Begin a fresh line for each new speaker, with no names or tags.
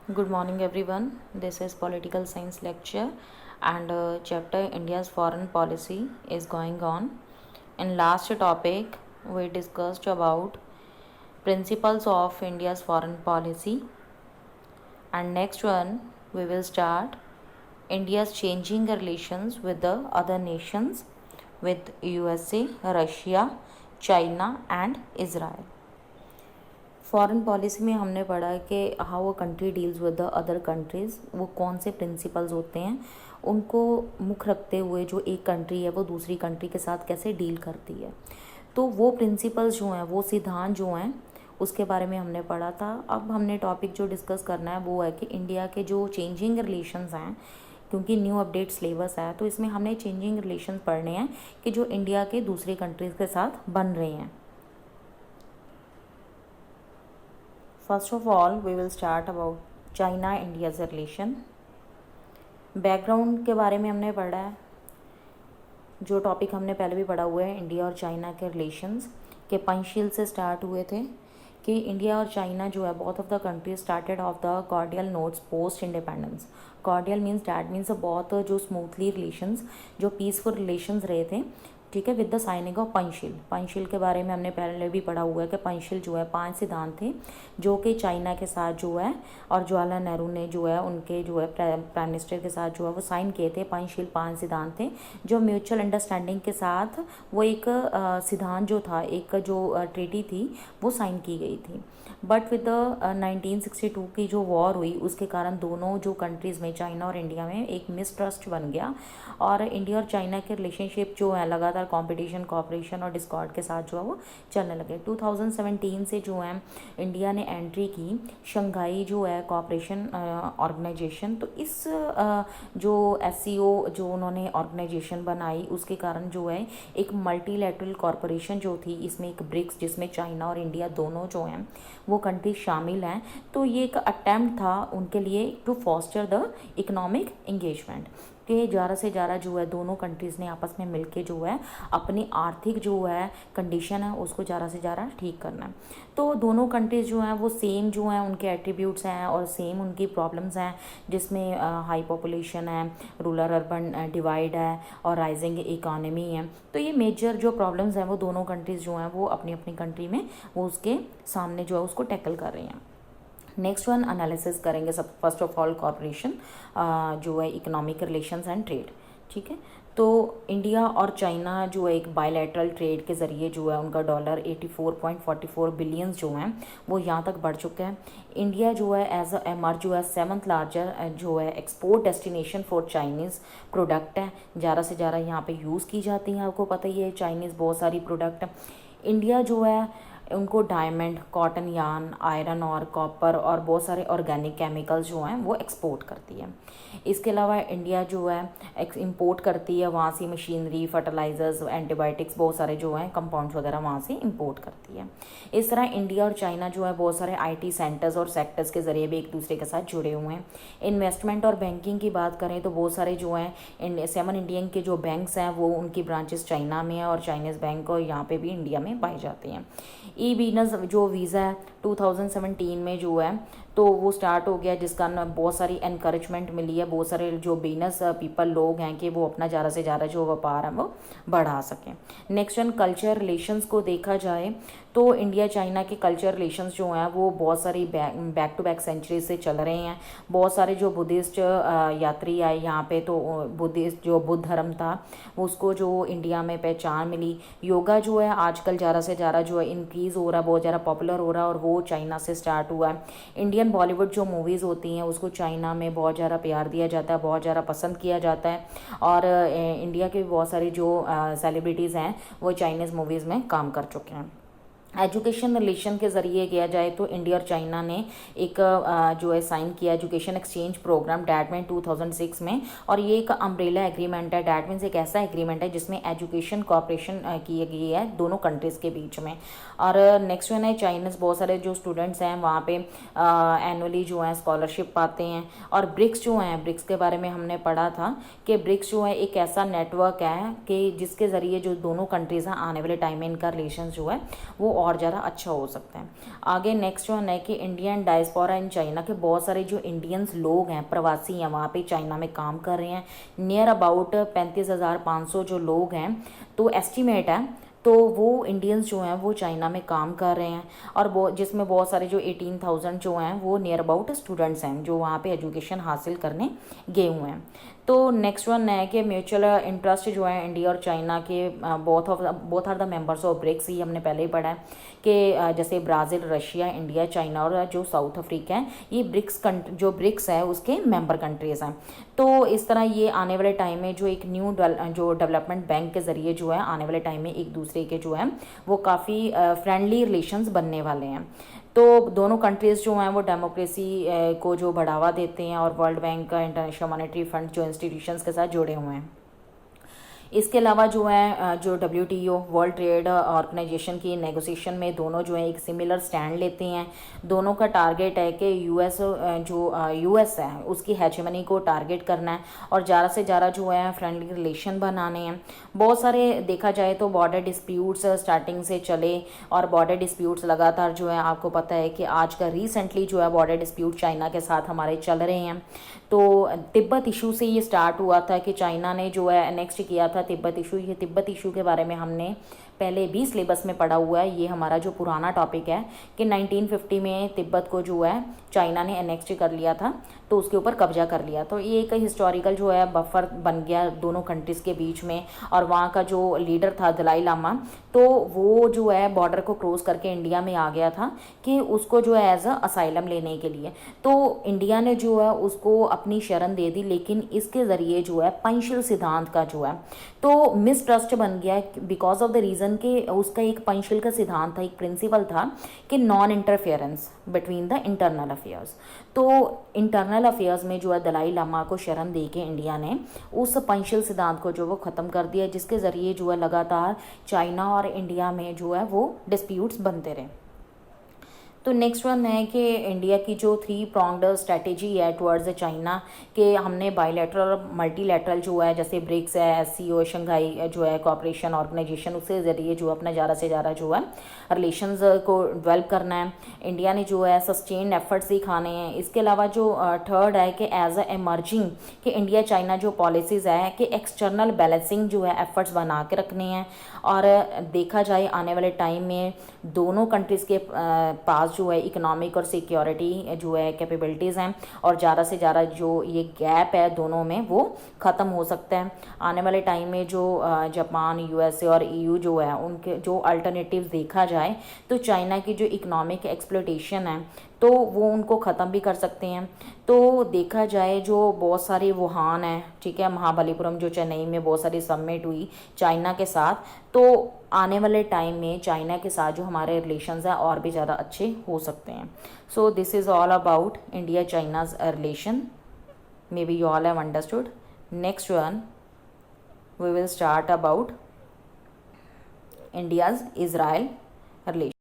Good morning, everyone. This is political science lecture, and chapter India's foreign policy is going on. In last topic, we discussed about principles of India's foreign policy, and next one we will start India's changing relations with the other nations, with USA, Russia, China, and Israel. Foreign policy में हमने पढ़ा कि how a country deals with the other countries, वो कौन से principles होते हैं, उनको मुख्य रखते हुए जो एक कंट्री है वो दूसरी कंट्री के साथ कैसे डील करती है। तो वो प्रिंसिपल्स जो हैं, वो सिद्धांत जो हैं, उसके बारे में हमने पढ़ा था। अब हमने टॉपिक जो डिस्कस करना है वो है कि इंडिया के जो चेंजिंग रिलेशंस हैं, क्योंकि न्यू अपडेट सिलेबस है तो इसमें हमने चेंजिंग रिलेशंस पढ़ने हैं कि जो इंडिया के दूसरी कंट्रीज़ के साथ बन रहे हैं। First of all, we will start about China India's relation. Background के बारे में हमने पढ़ा है, जो टॉपिक हमने पहले भी पढ़ा हुआ है, इंडिया और चाइना के रिलेशंस के पंचशील से स्टार्ट हुए थे कि इंडिया और चाइना जो है, both of the countries started off the cordial notes post independence. Cordial means that means बहुत जो स्मूथली रिलेशंस, जो पीसफुल रिलेशंस रहे थे, ठीक है, with the signing off Panchsheel. Panchsheel के बारे में हमने पहले भी पढ़ा हुआ है कि पंचशील जो है 5 सिद्धांत थे जो कि चाइना के साथ जो है, और जवाहरलाल नेहरू ने जो है उनके जो है प्राइम मिनिस्टर के साथ जो है वो साइन किए थे। पंचशील 5 सिद्धांत थे जो म्यूचुअल अंडरस्टैंडिंग के साथ वो एक सिद्धांत जो था, एक जो ट्रीटी थी वो साइन की गई थी। बट विद द 1962 की जो वॉर हुई उसके कारण दोनों जो कंट्रीज़ में, चाइना और इंडिया में, एक मिसट्रस्ट बन गया और इंडिया और चाइना के रिलेशनशिप जो है लगातार कंपटीशन, कोऑपरेशन और डिस्कॉर्ड के साथ जो है वो चलने लगे। 2017 से जो है इंडिया ने एंट्री की शंघाई जो है कोऑपरेशन ऑर्गेनाइजेशन। तो इस जो SCO जो उन्होंने ऑर्गेनाइजेशन बनाई उसके कारण जो है एक मल्टीलैटरल कॉरपोरेशन जो थी, इसमें एक ब्रिक्स जिसमें चाइना और इंडिया दोनों जो हैं वो कंट्री शामिल हैं। तो ये एक अटैम्प्ट था उनके लिए to foster the economic engagement कि ज़्यादा से ज़्यादा जो है दोनों कंट्रीज़ ने आपस में मिलके जो है अपनी आर्थिक जो है कंडीशन है उसको ज़्यादा से ज़्यादा ठीक करना है। तो दोनों कंट्रीज़ जो हैं वो सेम जो हैं उनके एट्रीब्यूट्स हैं और सेम उनकी प्रॉब्लम्स हैं, जिसमें हाई पॉपुलेशन है, रूरल अर्बन डिवाइड है और राइजिंग इकानमी है। तो ये मेजर जो प्रॉब्लम्स हैं वो दोनों कंट्रीज़ जो हैं वो अपनी अपनी कंट्री में वो उसके सामने जो है उसको टैकल कर रही हैं। नेक्स्ट वन एनालिसिस करेंगे सब। फर्स्ट ऑफ ऑल कॉपरेशन जो है इकोनॉमिक रिलेशंस एंड ट्रेड, ठीक है। तो इंडिया और चाइना जो है एक बायलैटरल ट्रेड के ज़रिए जो है उनका डॉलर 84.44 बिलियंस जो हैं वो यहाँ तक बढ़ चुका है। इंडिया जो है एज अ एमआर जो है 7th लार्जर जो है export destination for Chinese product है, ज़्यादा से ज़्यादा यहाँ पे यूज़ की जाती हैं। आपको पता ही है चाइनीज़ बहुत सारी प्रोडक्ट। इंडिया जो है उनको डायमंड, कॉटन यार्न, आयरन और कॉपर और बहुत सारे ऑर्गेनिक केमिकल्स जो हैं वो एक्सपोर्ट करती है। इसके अलावा इंडिया जो है इंपोर्ट करती है वहाँ से मशीनरी, फर्टिलाइजर्स, एंटीबायोटिक्स, बहुत सारे जो हैं कंपाउंड्स वगैरह वहाँ से इंपोर्ट करती है। इस तरह इंडिया और चाइना जो है बहुत सारे IT सेंटर्स और सेक्टर्स के ज़रिए भी एक दूसरे के साथ जुड़े हुए हैं। इन्वेस्टमेंट और बैंकिंग की बात करें तो बहुत सारे जो हैं 7 इंडियन के जो बैंक्स हैं वो उनकी ब्रांचेस चाइना में है और चाइनीज़ बैंक और यहाँ पे भी इंडिया में पाए जाते हैं। ई बिजनेस जो वीज़ा है 2017 में जो है तो वो स्टार्ट हो गया, जिसका ना बहुत सारी एनकरेजमेंट मिली है, बहुत सारे जो बिजनेस पीपल लोग हैं कि वो अपना ज़्यादा से ज़्यादा जो व्यापार है वो बढ़ा सकें। नेक्स्ट वन कल्चर रिलेशंस को देखा जाए तो इंडिया चाइना के कल्चर रिलेशंस जो हैं वो बहुत सारी बैक टू बैक सेंचुरी से चल रहे हैं। बहुत सारे जो बुद्धिस्ट यात्री आए यहाँ पे, तो बुद्धिस्ट जो बुद्ध धर्म था उसको जो इंडिया में पहचान मिली। योगा जो है आजकल ज़्यादा से ज़्यादा जो है इंक्रीज़ हो रहा है, बहुत ज़्यादा पॉपुलर हो रहा है और वो चाइना से स्टार्ट हुआ है। इंडियन बॉलीवुड जो मूवीज़ होती हैं उसको चाइना में बहुत ज़्यादा प्यार दिया जाता है, बहुत ज़्यादा पसंद किया जाता है और इंडिया के बहुत सारे जो सेलिब्रिटीज़ हैं वो चाइनीज़ मूवीज़ में काम कर चुके हैं। एजुकेशन रिलेशन के ज़रिए किया जाए तो इंडिया और चाइना ने एक जो है साइन किया एजुकेशन एक्सचेंज प्रोग्राम डैट में 2006 में, और ये एक अम्ब्रेला एग्रीमेंट है। डैट मीन्स एक ऐसा एग्रीमेंट है जिसमें एजुकेशन कोऑपरेशन की गई है दोनों कंट्रीज़ के बीच में। और नेक्स्ट वन है चाइनीज़ बहुत सारे जो स्टूडेंट्स हैं वहाँ पे एनुअली जो है स्कॉलरशिप पाते हैं। और ब्रिक्स जो हैं, ब्रिक्स के बारे में हमने पढ़ा था कि ब्रिक्स जो है एक ऐसा नेटवर्क है कि जिसके ज़रिए जो दोनों कंट्रीज़ हैं आने वाले टाइम में इनका रिलेशन जो है वो और ज़्यादा अच्छा हो सकता है। आगे नेक्स्ट वन है कि इंडियन डायस्पोरा इन चाइना, के बहुत सारे जो इंडियंस लोग हैं, प्रवासी हैं, वहाँ पे चाइना में काम कर रहे हैं। नियर अबाउट 35,500 जो लोग हैं, तो एस्टिमेट है, तो वो इंडियंस जो हैं वो चाइना में काम कर रहे हैं। और जिसमें बहुत सारे जो 18,000 जो हैं वो नियर अबाउट स्टूडेंट्स हैं जो वहाँ पे एजुकेशन हासिल करने गए हुए हैं। तो नेक्स्ट वन है कि म्यूचुअल इंटरेस्ट जो है इंडिया और चाइना के, both are the members of BRICS, ये हमने पहले ही पढ़ा है कि जैसे ब्राज़ील, रशिया, इंडिया, चाइना और जो साउथ अफ्रीका है, ये जो ब्रिक्स है उसके मेंबर कंट्रीज़ हैं। तो इस तरह ये आने वाले टाइम में जो एक न्यू जो डेवलपमेंट बैंक के ज़रिए जो है आने वाले टाइम में एक दूसरे के जो है वो काफ़ी फ्रेंडली रिलेशंस बनने वाले हैं। तो दोनों कंट्रीज़ जो हैं वो डेमोक्रेसी को जो बढ़ावा देते हैं और world bank, international monetary fund जो इंस्टीट्यूशंस के साथ जुड़े हुए हैं। इसके अलावा जो है जो WTO वर्ल्ड ट्रेड ऑर्गेनाइजेशन की नेगोशिएशन में दोनों जो है एक सिमिलर स्टैंड लेते हैं। दोनों का टारगेट है कि यूएस है उसकी हेजेमनी को टारगेट करना है और ज़्यादा से ज़्यादा जो है फ्रेंडली रिलेशन बनाने हैं। बहुत सारे देखा जाए तो बॉर्डर डिस्प्यूट्स स्टार्टिंग से चले और बॉर्डर डिस्प्यूट्स लगातार जो है, आपको पता है कि आज का रिसेंटली जो है बॉर्डर डिस्प्यूट चाइना के साथ हमारे चल रहे हैं। तो तिब्बत इशू से ये स्टार्ट हुआ था कि चाइना ने जो है नेक्स्ट किया था तिब्बत इशू। ये तिब्बत इशू के बारे में हमने पहले भी सिलेबस में पढ़ा हुआ है। ये हमारा जो पुराना टॉपिक है कि 1950 में तिब्बत को जो है चाइना ने एनेक्स्ट कर लिया था, तो उसके ऊपर कब्जा कर लिया। तो ये एक हिस्टोरिकल जो है बफर बन गया दोनों कंट्रीज़ के बीच में। और वहाँ का जो लीडर था दलाई लामा, तो वो जो है बॉर्डर को क्रॉस करके इंडिया में आ गया था कि उसको जो है एज अ असाइलम लेने के लिए। तो इंडिया ने जो है उसको अपनी शरण दे दी, लेकिन इसके ज़रिए जो है पंचशील सिद्धांत का जो है तो मिसट्रस्ट बन गया बिकॉज ऑफ द रीज़न कि उसका एक पंचशील का सिद्धांत था, एक प्रिंसिपल था कि non interference between the internal affairs. तो इंटरनल अफेयर्स में जो है दलाई लामा को शरण दे के इंडिया ने उस पंचशील सिद्धांत को जो वो ख़त्म कर दिया, जिसके ज़रिए जो है लगातार चाइना और इंडिया में जो है वो डिस्प्यूट्स बनते रहे। तो नेक्स्ट वन है कि इंडिया की जो 3 pronged स्ट्रेटेजी है टुवर्ड्स चाइना, के हमने बायलैटरल और मल्टीलैटरल जो है जैसे ब्रिक्स है, SCO, शंघाई जो है कोऑपरेशन ऑर्गेनाइजेशन, उसके ज़रिए जो अपना ज़्यादा से ज़्यादा जो है रिलेशंस को डेवलप करना है। इंडिया ने जो है सस्टेन्ड एफर्ट्स दिखाने हैं। इसके अलावा जो थर्ड है कि एज अ एमर्जिंग कि इंडिया चाइना जो पॉलिसीज़ है कि एक्सटर्नल बैलेंसिंग जो है एफर्ट्स बना के रखने हैं। और देखा जाए आने वाले टाइम में दोनों कंट्रीज़ के पास जो है इकोनॉमिक और सिक्योरिटी जो है कैपेबिलिटीज़ हैं और ज़्यादा से ज़्यादा जो ये गैप है दोनों में वो ख़त्म हो सकता है। आने वाले टाइम में जो जापान, USA और EU जो है उनके जो अल्टरनेटिव्स देखा जाए तो चाइना की जो इकोनॉमिक एक्सप्लोटेशन है तो वो उनको ख़त्म भी कर सकते हैं। तो देखा जाए जो बहुत सारे वुहान है, ठीक है, महाबलीपुरम जो चेन्नई में बहुत सारी समिट हुई चाइना के साथ, तो आने वाले टाइम में चाइना के साथ जो हमारे रिलेशंस हैं और भी ज़्यादा अच्छे हो सकते हैं। So this is all about India China's relation. May be you all have understood. Next one we will start about India's Israel relation.